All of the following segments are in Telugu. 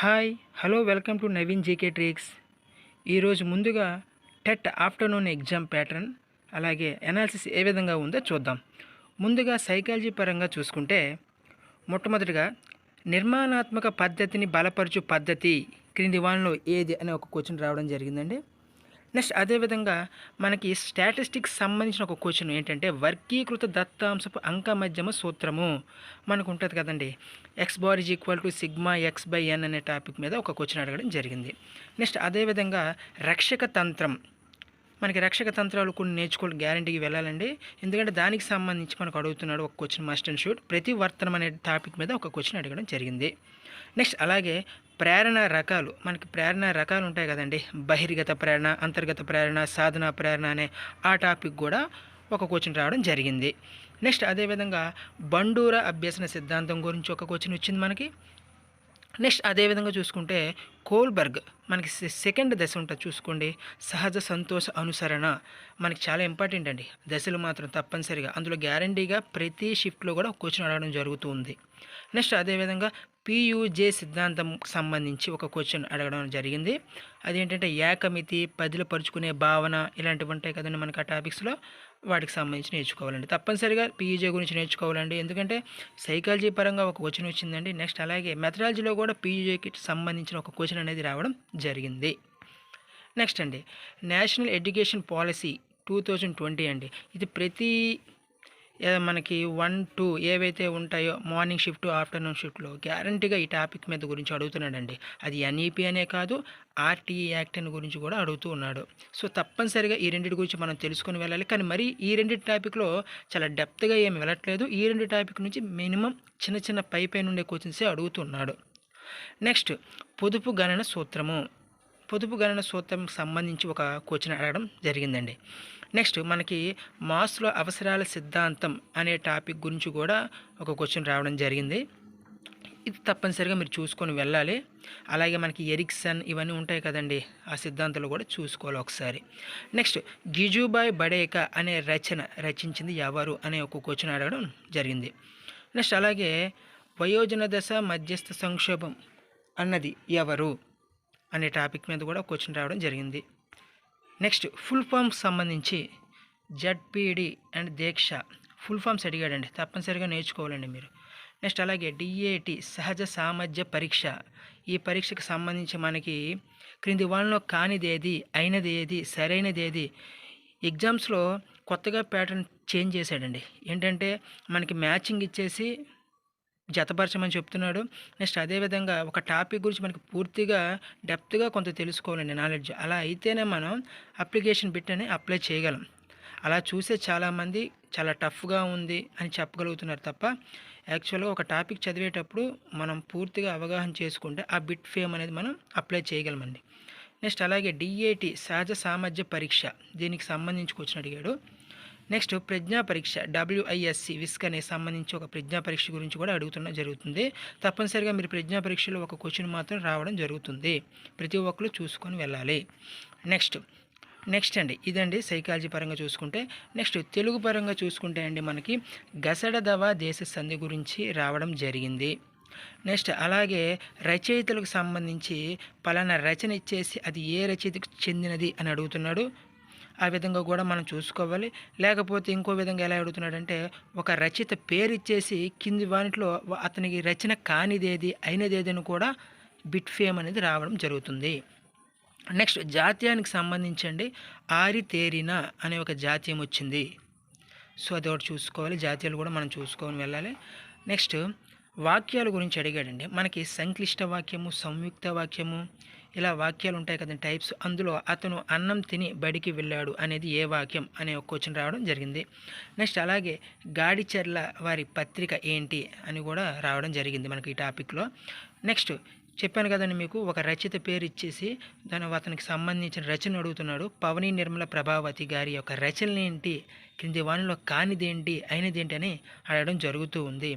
Hi hello welcome to Naveen GK tricks. ఈరోజు ముందుగా టెట్ ఆఫ్టర్నూన్ ఎగ్జామ్ ప్యాటర్న్ అలాగే అనాలిసిస్ ఏ విధంగా ఉందో చూద్దాం. ముందుగా సైకాలజీ పరంగా చూసుకుంటే మొట్టమొదటిగా నిర్మాణాత్మక పద్ధతిని బలపరచు పద్ధతి క్రింది వానిలో ఏది అనే ఒక క్వశ్చన్ రావడం జరిగిందండి. నెక్స్ట్ అదేవిధంగా మనకి స్టాటిస్టిక్స్ సంబంధించిన ఒక క్వశ్చన్ ఏంటంటే వర్గీకృత దత్తాంశపు అంక మధ్యమ సూత్రము మనకు ఉంటుంది కదండి. X bar is equal to sigma x by n అనే టాపిక్ మీద ఒక క్వశ్చన్ అడగడం జరిగింది. నెక్స్ట్ అదేవిధంగా రక్షక తంత్రం, మనకి రక్షక తంత్రాలు కొన్ని నేర్చుకోవాలి, గ్యారంటీకి వెళ్ళాలండి. ఎందుకంటే దానికి సంబంధించి మనకు అడుగుతున్నాడు ఒక క్వశ్చన్ మస్ట్ అండ్ షుడ్. ప్రతివర్తనం అనే టాపిక్ మీద ఒక క్వశ్చన్ అడగడం జరిగింది. నెక్స్ట్ అలాగే ప్రేరణ రకాలు, మనకి ప్రేరణ రకాలు ఉంటాయి కదండి. బహిర్గత ప్రేరణ, అంతర్గత ప్రేరణ, సాధన ప్రేరణ అనే ఆ టాపిక్ కూడా ఒక క్వశ్చన్ రావడం జరిగింది. నెక్స్ట్ అదేవిధంగా బండూర అభ్యసన సిద్ధాంతం గురించి ఒక క్వశ్చన్ వచ్చింది మనకి. నెక్స్ట్ అదేవిధంగా చూసుకుంటే కోల్బర్గ్, మనకి సెకండ్ దశ ఉంటుంది చూసుకోండి, సహజ సంతోష అనుసరణ, మనకి చాలా ఇంపార్టెంట్ అండి. దశలు మాత్రం తప్పనిసరిగా అందులో గ్యారంటీగా ప్రతి షిఫ్ట్లో కూడా ఒక క్వశ్చన్ అడగడం జరుగుతుంది. నెక్స్ట్ అదేవిధంగా పియుజే సిద్ధాంతం సంబంధించి ఒక క్వశ్చన్ అడగడం జరిగింది. అదేంటంటే ఏకమితి, పదిలపరుచుకునే భావన, ఇలాంటివి ఉంటాయి కదండి మనకి ఆ టాపిక్స్లో, వాటికి సంబంధించి నేర్చుకోవాలండి. తప్పనిసరిగా పీఈజే గురించి నేర్చుకోవాలండి, ఎందుకంటే సైకాలజీ పరంగా ఒక క్వశ్చన్ వచ్చిందండి. నెక్స్ట్ అలాగే మెథడాలజీలో కూడా పీఈజేకి సంబంధించిన ఒక క్వశ్చన్ అనేది రావడం జరిగింది. నెక్స్ట్ అండి నేషనల్ ఎడ్యుకేషన్ పాలసీ 2020 అండి. ఇది ప్రతి మనకి 1, 2 ఏవైతే ఉంటాయో మార్నింగ్ షిఫ్ట్, ఆఫ్టర్నూన్ షిఫ్ట్లో గ్యారంటీగా ఈ టాపిక్ మీద గురించి అడుగుతున్నాడండి. అది ఎన్ఈపీ అనే కాదు, ఆర్టీఈ యాక్ట్ అని గురించి కూడా అడుగుతూ ఉన్నాడు. సో తప్పనిసరిగా ఈ రెండింటి గురించి మనం తెలుసుకొని వెళ్ళాలి. కానీ మరి ఈ రెండు టాపిక్లో చాలా డెప్త్గా ఏమి వెళ్ళట్లేదు. ఈ రెండు టాపిక్ నుంచి మినిమం చిన్న చిన్న పై ఉండే క్వశ్చన్సే అడుగుతున్నాడు. నెక్స్ట్ పొదుపు గణన సూత్రము, పొదుపు గణన సూత్రంకి సంబంధించి ఒక క్వశ్చన్ అడగడం జరిగిందండి. నెక్స్ట్ మనకి మాస్లో అవసరాల సిద్ధాంతం అనే టాపిక్ గురించి కూడా ఒక క్వశ్చన్ రావడం జరిగింది. ఇది తప్పనిసరిగా మీరు చూసుకొని వెళ్ళాలి. అలాగే మనకి ఎరిక్సన్ ఇవన్నీ ఉంటాయి కదండి, ఆ సిద్ధాంతాలు కూడా చూసుకోవాలి ఒకసారి. నెక్స్ట్ గిజుబాయ్ బడేక అనే రచించింది ఎవరు అనే ఒక క్వశ్చన్ అడగడం జరిగింది. నెక్స్ట్ అలాగే వయోజన దశ మధ్యస్థ సంక్షోభం అన్నది ఎవరు అనే టాపిక్ మీద కూడా క్వశ్చన్ రావడం జరిగింది. నెక్స్ట్ ఫుల్ ఫామ్స్ సంబంధించి జడ్పీడి అండ్ దీక్ష ఫుల్ ఫామ్స్ అడిగాడండి, తప్పనిసరిగా నేర్చుకోవాలండి మీరు. నెక్స్ట్ అలాగే డిఏటి సహజ సామర్థ్య పరీక్ష, ఈ పరీక్షకు సంబంధించి మనకి క్రింది వాళ్ళలో కానిది ఏది, అయినది ఏది, సరైనది ఏది. ఎగ్జామ్స్లో కొత్తగా ప్యాటర్న్ చేంజ్ చేశాడండి. ఏంటంటే మనకి మ్యాచింగ్ ఇచ్చేసి జతపరచమని చెప్తున్నాడు. నెక్స్ట్ అదేవిధంగా ఒక టాపిక్ గురించి మనకి పూర్తిగా డెప్త్గా కొంత తెలుసుకోవాలండి నాలెడ్జ్. అలా అయితేనే మనం అప్లికేషన్ బిట్ అని అప్లై చేయగలం. అలా చూసే చాలామంది చాలా టఫ్గా ఉంది అని చెప్పగలుగుతున్నారు తప్ప యాక్చువల్గా ఒక టాపిక్ చదివేటప్పుడు మనం పూర్తిగా అవగాహన చేసుకుంటే ఆ బిట్ ఫేమ్ అనేది మనం అప్లై చేయగలమండి. నెక్స్ట్ అలాగే డిఏటి సహజ సామర్థ్య పరీక్ష, దీనికి సంబంధించి క్వశ్చన్ అడిగాడు. నెక్స్ట్ ప్రజ్ఞా పరీక్ష WISC విస్క్ అనే సంబంధించి ఒక ప్రజ్ఞా పరీక్ష గురించి కూడా జరుగుతుంది. తప్పనిసరిగా మీరు ప్రజ్ఞా పరీక్షలో ఒక క్వశ్చన్ మాత్రం రావడం జరుగుతుంది. ప్రతి ఒక్కరు చూసుకొని వెళ్ళాలి. నెక్స్ట్ అండి ఇదండి సైకాలజీ పరంగా చూసుకుంటే. నెక్స్ట్ తెలుగు పరంగా చూసుకుంటే అండి మనకి గసడదవ దేశ సంధి గురించి రావడం జరిగింది. నెక్స్ట్ అలాగే రచయితలకు సంబంధించి పలానా రచన ఇచ్చేసి అది ఏ రచయితకు చెందినది అని అడుగుతున్నాడు. ఆ విధంగా కూడా మనం చూసుకోవాలి. లేకపోతే ఇంకో విధంగా ఎలా అడుగుతున్నాడంటే ఒక రచయిత పేరు ఇచ్చేసి కింది వానిట్లో అతనికి రచన కానిదేది అయినదేది అని కూడా బిట్ ఫేమ్ అనేది రావడం జరుగుతుంది. నెక్స్ట్ జాతీయానికి సంబంధించండి ఆరితేరిన అనే ఒక జాతీయం వచ్చింది. సో అది ఒకటి చూసుకోవాలి. జాతీయాలు కూడా మనం చూసుకొని వెళ్ళాలి. నెక్స్ట్ వాక్యాల గురించి అడిగాడండి. మనకి సంక్లిష్ట వాక్యము, సంయుక్త వాక్యము, ఇలా వాక్యాలు ఉంటాయి కదండి టైప్స్. అందులో అతను అన్నం తిని బడికి వెళ్ళాడు అనేది ఏ వాక్యం అనే ఒక క్వశ్చన్ రావడం జరిగింది. నెక్స్ట్ అలాగే గాడిచెర్ల వారి పత్రిక ఏంటి అని కూడా రావడం జరిగింది మనకి ఈ టాపిక్లో. నెక్స్ట్ చెప్పాను కదండి మీకు ఒక రచయిత పేరు ఇచ్చేసి అతనికి సంబంధించిన రచన అడుగుతున్నాడు. పవని నిర్మల ప్రభావతి గారి యొక్క రచనలు ఏంటి, క్రింది వానిలో కానిదేంటి, అయినదేంటి అని అడగడం జరుగుతూ ఉంది.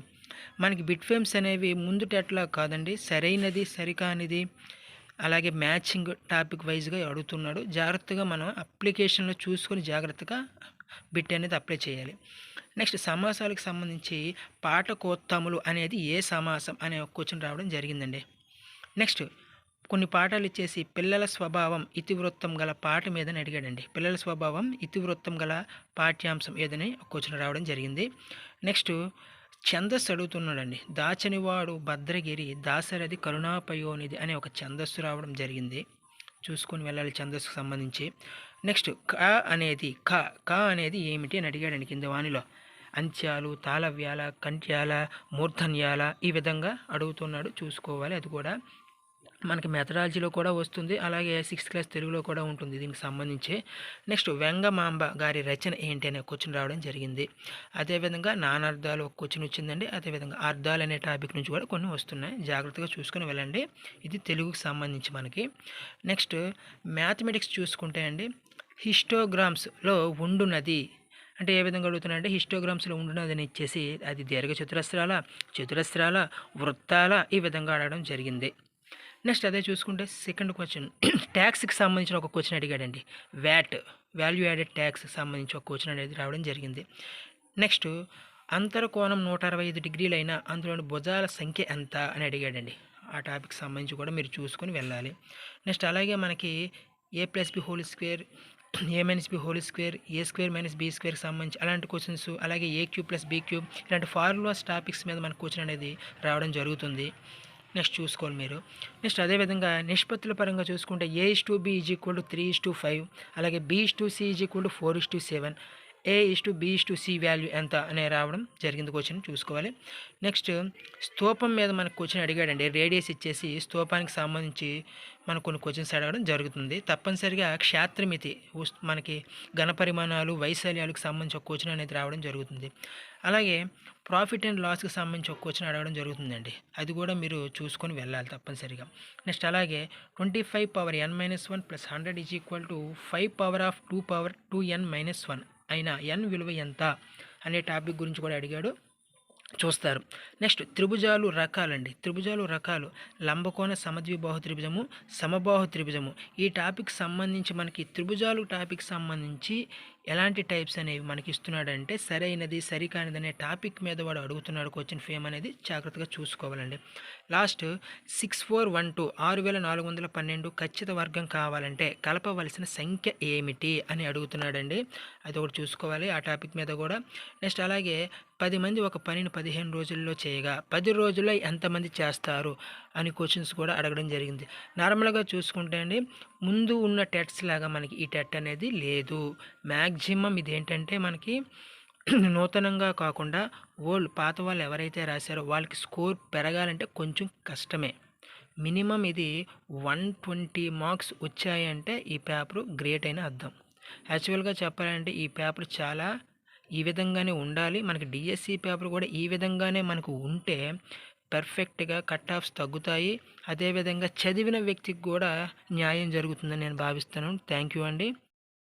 మనకి బిట్ ఫేమ్స్ అనేవి ముందుటెట్లా కాదండి, సరైనది సరికానిది అలాగే మ్యాచింగ్ టాపిక్ వైజ్గా అడుగుతున్నాడు. జాగ్రత్తగా మనం అప్లికేషన్లో చూసుకొని జాగ్రత్తగా బిట్ అనేది అప్లై చేయాలి. నెక్స్ట్ సమాసాలకు సంబంధించి పాఠకోత్తములు అనేది ఏ సమాసం అనే ఒక క్వశ్చన్ రావడం జరిగిందండి. నెక్స్ట్ కొన్ని పాఠాలు ఇచ్చేసి పిల్లల స్వభావం ఇతివృత్తం గల పాట మీదని అడిగాడండి. పిల్లల స్వభావం ఇతివృత్తం గల పాఠ్యాంశం ఏదని ఒక క్వశ్చన్ రావడం జరిగింది. నెక్స్ట్ ఛందస్సు అడుగుతున్నాడండి. దాచనివాడు భద్రగిరి దాశరథి కరుణాపయోనిధి అనే ఒక ఛందస్సు రావడం జరిగింది. చూసుకొని వెళ్ళాలి ఛందస్సుకు సంబంధించి. నెక్స్ట్ క అనేది ఏమిటి అని అడిగాడండి కింద వాణిలో. అంత్యాలు, తాళవ్యాల, కంఠ్యాల, మూర్ధన్యాల ఈ విధంగా అడుగుతున్నాడు, చూసుకోవాలి. అది కూడా మనకి మెథడాలజీలో కూడా వస్తుంది, అలాగే 6th క్లాస్ తెలుగులో కూడా ఉంటుంది దీనికి సంబంధించి. నెక్స్ట్ వెంగమాంబ గారి రచన ఏంటి అనే క్వశ్చన్ రావడం జరిగింది. అదేవిధంగా నానార్థాలు ఒక క్వశ్చన్ వచ్చిందండి. అదేవిధంగా అర్థాలు అనే టాపిక్ నుంచి కూడా కొన్ని వస్తున్నాయి, జాగ్రత్తగా చూసుకొని వెళ్ళండి. ఇది తెలుగుకి సంబంధించి మనకి. నెక్స్ట్ మ్యాథమెటిక్స్ చూసుకుంటే అండి, హిస్టోగ్రామ్స్లో ఉండునది అంటే ఏ విధంగా అడుగుతున్నారంటే, హిస్టోగ్రామ్స్లో ఉండునదని ఇచ్చేసి అది దీర్ఘచతురస్రాల, చతురస్రాల, వృత్తాల ఈ విధంగా అడగడం జరిగింది. నెక్స్ట్ అదే చూసుకుంటే సెకండ్ క్వశ్చన్ ట్యాక్స్కి సంబంధించిన ఒక క్వశ్చన్ అడిగాడండి. వ్యాట్, వాల్యూ యాడెడ్ ట్యాక్స్కి సంబంధించి ఒక క్వశ్చన్ అనేది రావడం జరిగింది. నెక్స్ట్ అంతరకోణం 165 డిగ్రీలు అయినా అందులోని భుజాల సంఖ్య ఎంత అని అడిగాడండి. ఆ టాపిక్ సంబంధించి కూడా మీరు చూసుకొని వెళ్ళాలి. నెక్స్ట్ అలాగే మనకి a+b² a-b² a² - b² సంబంధించి అలాంటి క్వశ్చన్స్, అలాగే a³ + b³ ఇలాంటి ఫార్ములాస్ టాపిక్స్ మీద మనకు క్వశ్చన్ అనేది రావడం జరుగుతుంది. నెక్స్ట్ చూసుకోవాలి మీరు. నెక్స్ట్ అదేవిధంగా నిష్పత్తుల పరంగా చూసుకుంటే a:b = 3:5, అలాగే b:c = 4:7, a:b:c వాల్యూ ఎంత అనే రావడం జరిగింది క్వశ్చన్, చూసుకోవాలి. నెక్స్ట్ స్తూపం మీద మనకు క్వశ్చన్ అడిగాడండి. రేడియస్ ఇచ్చేసి స్తూపానికి సంబంధించి మనకు కొన్ని క్వశ్చన్స్ అడగడం జరుగుతుంది. తప్పనిసరిగా క్షేత్రమితి మనకి ఘనపరిమాణాలు, వైశాల్యాలకు సంబంధించి ఒక క్వశ్చన్ అనేది రావడం జరుగుతుంది. అలాగే ప్రాఫిట్ అండ్ లాస్కి సంబంధించి ఒక క్వశ్చన్ అడగడం జరుగుతుందండి. అది కూడా మీరు చూసుకొని వెళ్ళాలి తప్పనిసరిగా. నెక్స్ట్ అలాగే 25 n - 1 + 100 = 5 2n - 1 అయినా n విలువ ఎంత అనే టాపిక్ గురించి కూడా అడిగాడు, చూస్తారు. నెక్స్ట్ త్రిభుజాలు రకాలండి. త్రిభుజాలు రకాలు లంబకోణ సమద్విబాహు త్రిభుజము, సమబాహు త్రిభుజము. ఈ టాపిక్ సంబంధించి మనకి త్రిభుజాలు టాపిక్ సంబంధించి ఎలాంటి టైప్స్ అనేవి మనకి ఇస్తున్నాడంటే, సరైనది సరికానిది అనే టాపిక్ మీద వాడు అడుగుతున్నాడు క్వశ్చన్ ఫేమ్ అనేది జాగ్రత్తగా చూసుకోవాలండి. లాస్ట్ 6412 6412 ఖచ్చిత వర్గం కావాలంటే కలపవలసిన సంఖ్య ఏమిటి అని అడుగుతున్నాడండి. అది ఒకటి చూసుకోవాలి ఆ టాపిక్ మీద కూడా. నెక్స్ట్ అలాగే 10 మంది ఒక పనిని 15 రోజుల్లో చేయగా 10 రోజుల్లో ఎంతమంది చేస్తారు అని క్వశ్చన్స్ కూడా అడగడం జరిగింది. నార్మల్గా చూసుకుంటే అండి, ముందు ఉన్న టెట్స్ లాగా మనకి ఈ టెట్ అనేది లేదు. మ్యాక్సిమం ఇదేంటంటే మనకి నూతనంగా కాకుండా పాత వాళ్ళు ఎవరైతే రాశారో వాళ్ళకి స్కోర్ పెరగాలంటే కొంచెం కష్టమే. మినిమం ఇది 120 మార్క్స్ వచ్చాయంటే ఈ పేపర్ గ్రేట్ అయిన అర్థం. యాక్చువల్గా చెప్పాలంటే ఈ పేపర్ చాలా ఈ విధంగానే ఉండాలి. మనకి డిఎస్సి పేపర్ కూడా ఈ విధంగానే మనకు ఉంటే పర్ఫెక్ట్గా కట్ ఆఫ్స్ తగ్గుతాయి. అదేవిధంగా చదివిన వ్యక్తికి కూడా న్యాయం జరుగుతుందని నేను భావిస్తాను. థ్యాంక్ యూ అండి.